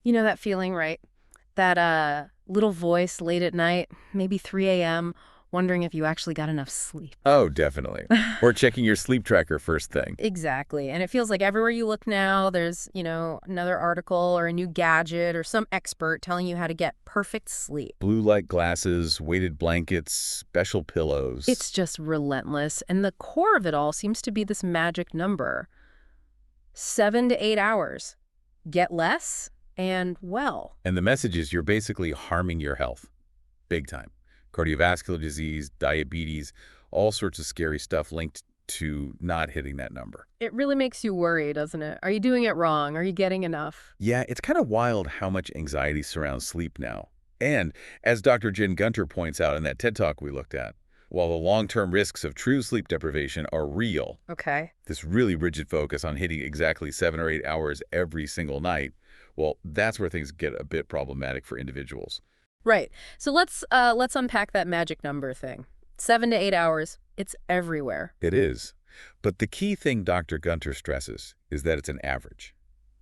You know that feeling, right? That little voice late at night, maybe 3 a.m., wondering if you actually got enough sleep. Oh, definitely. Or checking your sleep tracker first thing. Exactly. And it feels like everywhere you look now, there's, another article or a new gadget or some expert telling you how to get perfect sleep. Blue light glasses, weighted blankets, special pillows. It's just relentless. And the core of it all seems to be this magic number 7 to 8 hours. Get less and well. And the message is you're basically harming your health. Big time. Cardiovascular disease, diabetes, all sorts of scary stuff linked to not hitting that number. It really makes you worry, doesn't it? Are you doing it wrong? Are you getting enough? Yeah, it's kind of wild how much anxiety surrounds sleep now. And as Dr. Jen Gunter points out in that TED Talk we looked at, while the long-term risks of true sleep deprivation are real, Okay. this really rigid focus on hitting exactly 7 or 8 hours every single night, well, that's where things get a bit problematic for individuals. Right. So let's unpack that magic number thing. 7 to 8 hours. It's everywhere. It is. But the key thing Dr. Gunter stresses is that it's an average.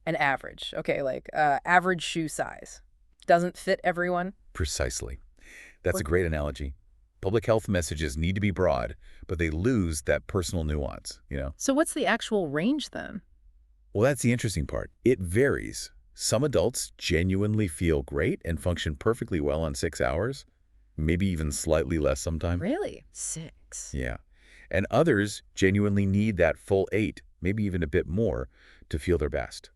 An average. Okay, like average shoe size. Doesn't fit everyone. Precisely. That's a What? great analogy. Public health messages need to be broad, but they lose that personal nuance. So what's the actual range then? Well, that's the interesting part. It varies. Some adults genuinely feel great and function perfectly well on 6 hours, maybe even slightly less sometime. Really? 6. Yeah. And others genuinely need that full 8, maybe even a bit more, to feel their best.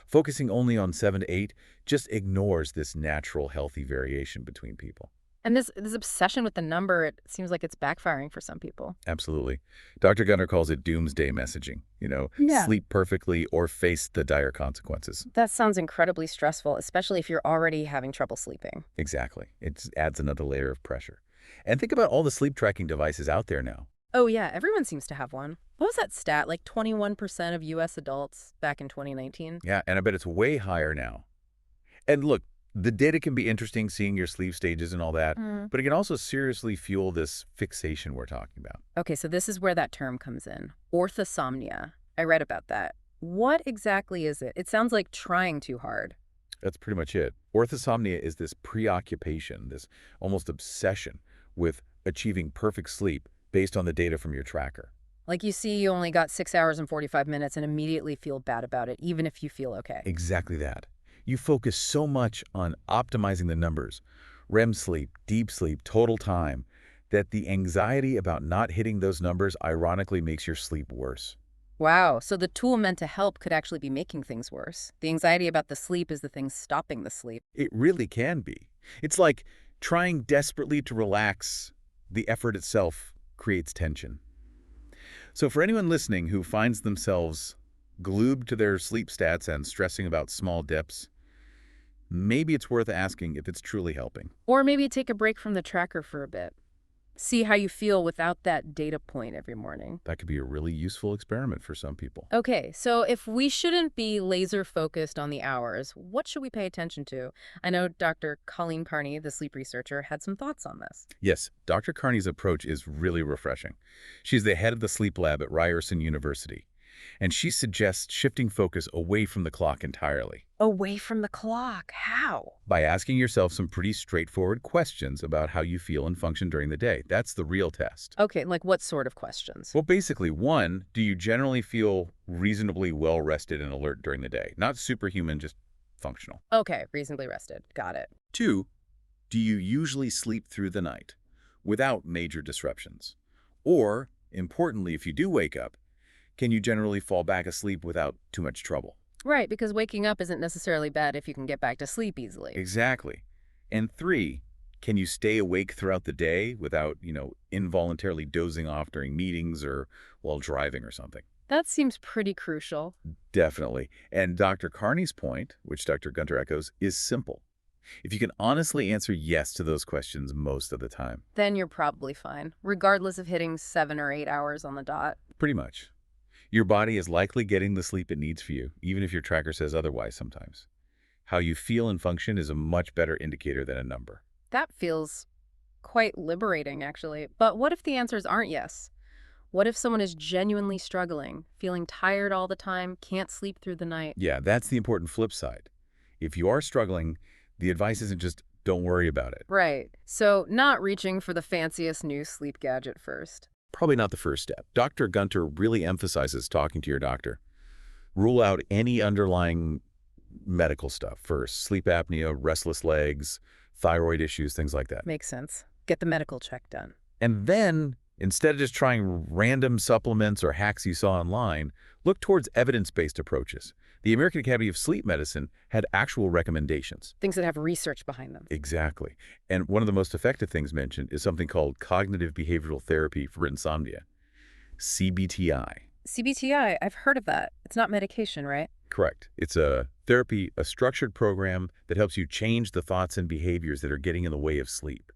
Focusing only on 7 to 8 just ignores this natural, healthy variation between people. And this obsession with the number, it seems like it's backfiring for some people. Absolutely. Dr. Gunner calls it doomsday messaging. Yeah. Sleep perfectly or face the dire consequences. That sounds incredibly stressful, especially if you're already having trouble sleeping. Exactly. It just adds another layer of pressure. And think about all the sleep tracking devices out there now. Oh yeah, everyone seems to have one. What was that stat? Like 21% of US adults back in 2019? Yeah, and I bet it's way higher now. And look, the data can be interesting, seeing your sleep stages and all that, but it can also seriously fuel this fixation we're talking about. Okay, so this is where that term comes in. Orthosomnia. I read about that. What exactly is it? It sounds like trying too hard. That's pretty much it. Orthosomnia is this preoccupation, this almost obsession with achieving perfect sleep based on the data from your tracker. Like you see you only got 6 hours and 45 minutes and immediately feel bad about it, even if you feel okay. Exactly that. You focus so much on optimizing the numbers, REM sleep, deep sleep, total time, that the anxiety about not hitting those numbers ironically makes your sleep worse. Wow, so the tool meant to help could actually be making things worse. The anxiety about the sleep is the thing stopping the sleep. It really can be. It's like trying desperately to relax. The effort itself creates tension. So for anyone listening who finds themselves glued to their sleep stats and stressing about small dips, maybe it's worth asking if it's truly helping. Or maybe take a break from the tracker for a bit. See how you feel without that data point every morning. That could be a really useful experiment for some people. Okay, so if we shouldn't be laser focused on the hours, what should we pay attention to? I know Dr. Colleen Carney, the sleep researcher, had some thoughts on this. Yes, Dr. Carney's approach is really refreshing. She's the head of the sleep lab at Ryerson University, and she suggests shifting focus away from the clock entirely Away from the clock. How? by asking yourself some pretty straightforward questions about how you feel and function during the day. That's the real test. Okay, like what sort of questions? Well, basically, one, do you generally feel reasonably well-rested and alert during the day? Not superhuman, just functional. Okay, reasonably rested. Got it. Two, do you usually sleep through the night without major disruptions? Or, importantly, if you do wake up, can you generally fall back asleep without too much trouble? Right, because waking up isn't necessarily bad if you can get back to sleep easily. Exactly. And three, can you stay awake throughout the day without, involuntarily dozing off during meetings or while driving or something? That seems pretty crucial. Definitely. And Dr. Carney's point, which Dr. Gunter echoes, is simple. If you can honestly answer yes to those questions most of the time, Then you're probably fine, regardless of hitting 7 or 8 hours on the dot. pretty much, your body is likely getting the sleep it needs for you, even if your tracker says otherwise sometimes. How you feel and function is a much better indicator than a number. That feels quite liberating, actually. But what if the answers aren't yes? What if someone is genuinely struggling, feeling tired all the time, can't sleep through the night? Yeah, that's the important flip side. If you are struggling, the advice isn't just don't worry about it. Right. So not reaching for the fanciest new sleep gadget first. Probably not the first step. Dr. Gunter really emphasizes talking to your doctor. Rule out any underlying medical stuff first. Sleep apnea, restless legs, thyroid issues, things like that. Makes sense. Get the medical check done. And then, instead of just trying random supplements or hacks you saw online, look towards evidence-based approaches. The American Academy of Sleep Medicine had actual recommendations. Things that have research behind them. Exactly. And one of the most effective things mentioned is something called cognitive behavioral therapy for insomnia, CBTI. CBTI, I've heard of that. It's not medication, right? Correct. It's a therapy, a structured program that helps you change the thoughts and behaviors that are getting in the way of sleep.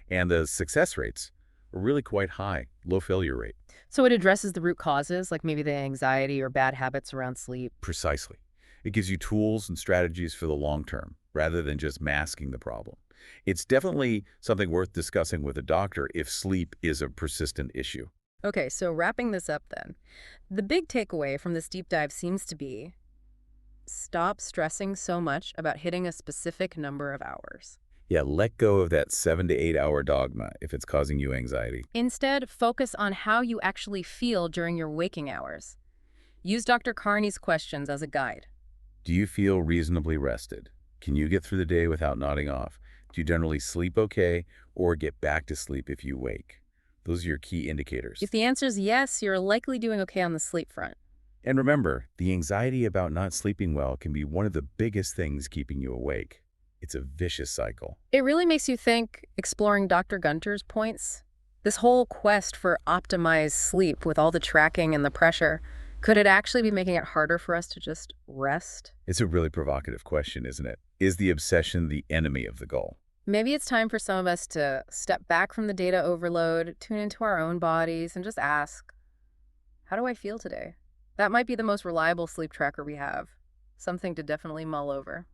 And the success rates are really quite high, low failure rate. So it addresses the root causes, like maybe the anxiety or bad habits around sleep. Precisely. It gives you tools and strategies for the long term, rather than just masking the problem. It's definitely something worth discussing with a doctor if sleep is a persistent issue. Okay, so wrapping this up then. The big takeaway from this deep dive seems to be stop stressing so much about hitting a specific number of hours. Yeah, let go of that 7 to 8 hour dogma if it's causing you anxiety. Instead, focus on how you actually feel during your waking hours. Use Dr. Carney's questions as a guide. Do you feel reasonably rested? Can you get through the day without nodding off? Do you generally sleep okay or get back to sleep if you wake? Those are your key indicators. If the answer is yes, you're likely doing okay on the sleep front. And remember, the anxiety about not sleeping well can be one of the biggest things keeping you awake. It's a vicious cycle. It really makes you think, exploring Dr. Gunter's points. This whole quest for optimized sleep with all the tracking and the pressure, could it actually be making it harder for us to just rest? It's a really provocative question, isn't it? Is the obsession the enemy of the goal? Maybe it's time for some of us to step back from the data overload, tune into our own bodies, and just ask, how do I feel today? That might be the most reliable sleep tracker we have. Something to definitely mull over.